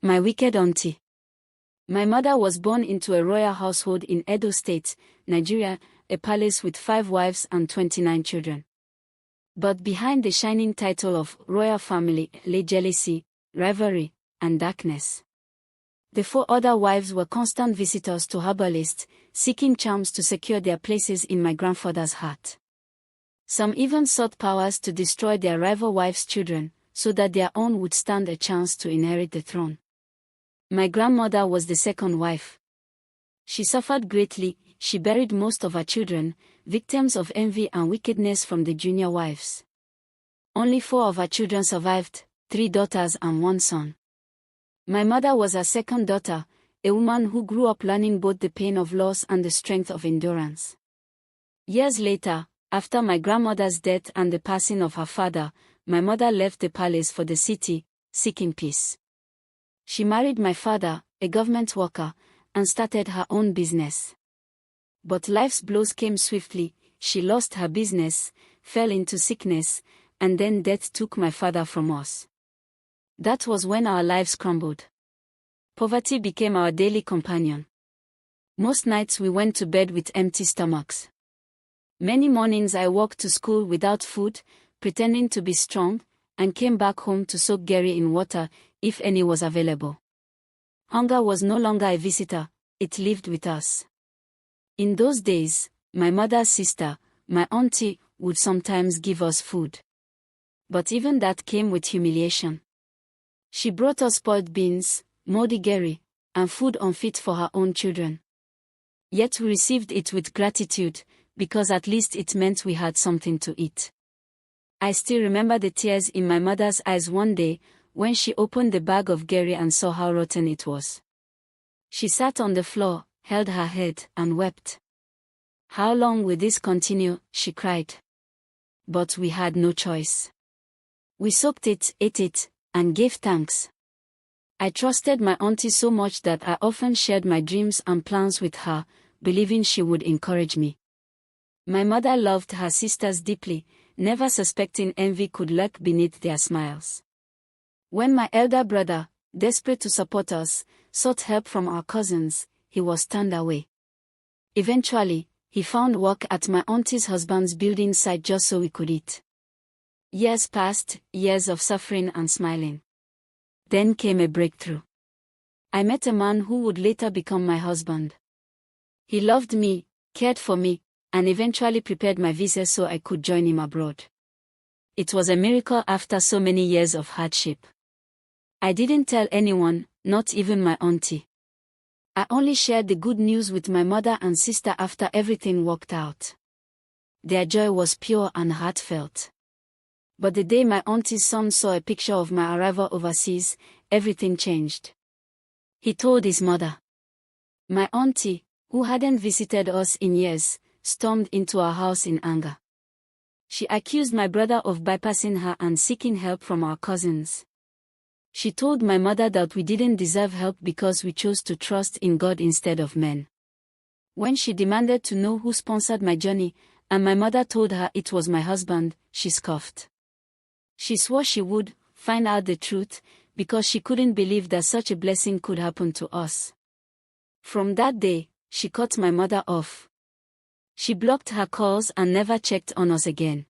My wicked auntie. My mother was born into a royal household in Edo State, Nigeria, a palace with 5 wives and 29 children. But behind the shining title of royal family lay jealousy, rivalry, and darkness. The 4 other wives were constant visitors to herbalists, seeking charms to secure their places in my grandfather's heart. Some even sought powers to destroy their rival wives' children, so that their own would stand a chance to inherit the throne. My grandmother was the second wife. She suffered greatly. She buried most of her children, victims of envy and wickedness from the junior wives. Only 4 of her children survived, 3 daughters and 1 son. My mother was her second daughter, a woman who grew up learning both the pain of loss and the strength of endurance. Years later, after my grandmother's death and the passing of her father, my mother left the palace for the city, seeking peace. She married my father, a government worker, and started her own business. But life's blows came swiftly. She lost her business, fell into sickness, and then death took my father from us. That was when our lives crumbled. Poverty became our daily companion. Most nights we went to bed with empty stomachs. Many mornings I walked to school without food, pretending to be strong, and came back home to soak Gary in water, if any was available. Hunger was no longer a visitor, it lived with us. In those days, my mother's sister, my auntie, would sometimes give us food. But even that came with humiliation. She brought us spoiled beans, moldy Gary, and food unfit for her own children. Yet we received it with gratitude, because at least it meant we had something to eat. I still remember the tears in my mother's eyes one day, when she opened the bag of Gary and saw how rotten it was. She sat on the floor, held her head, and wept. "How long will this continue?" she cried. But we had no choice. We soaked it, ate it, and gave thanks. I trusted my auntie so much that I often shared my dreams and plans with her, believing she would encourage me. My mother loved her sisters deeply, never suspecting envy could lurk beneath their smiles. When my elder brother, desperate to support us, sought help from our cousins, he was turned away. Eventually, he found work at my auntie's husband's building site just so we could eat. Years passed, years of suffering and smiling. Then came a breakthrough. I met a man who would later become my husband. He loved me, cared for me, and eventually prepared my visa so I could join him abroad. It was a miracle after so many years of hardship. I didn't tell anyone, not even my auntie. I only shared the good news with my mother and sister after everything worked out. Their joy was pure and heartfelt. But the day my auntie's son saw a picture of my arrival overseas, everything changed. He told his mother. My auntie, who hadn't visited us in years, stormed into our house in anger. She accused my brother of bypassing her and seeking help from our cousins. She told my mother that we didn't deserve help because we chose to trust in God instead of men. When she demanded to know who sponsored my journey, and my mother told her it was my husband, she scoffed. She swore she would find out the truth, because she couldn't believe that such a blessing could happen to us. From that day, she cut my mother off. She blocked her calls and never checked on us again.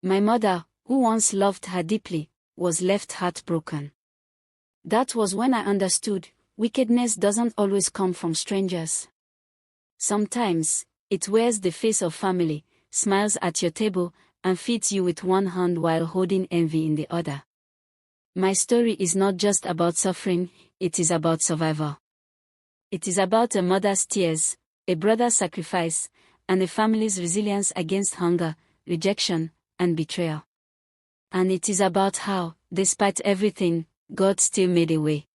My mother, who once loved her deeply, was left heartbroken. That was when I understood, wickedness doesn't always come from strangers. Sometimes, it wears the face of family, smiles at your table, and feeds you with one hand while holding envy in the other. My story is not just about suffering, it is about survival. It is about a mother's tears, a brother's sacrifice, and a family's resilience against hunger, rejection, and betrayal. And it is about how, despite everything, God still made a way.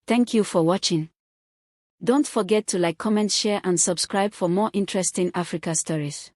Thank you for watching. Don't forget to like, comment, share, and subscribe for more interesting Africa stories.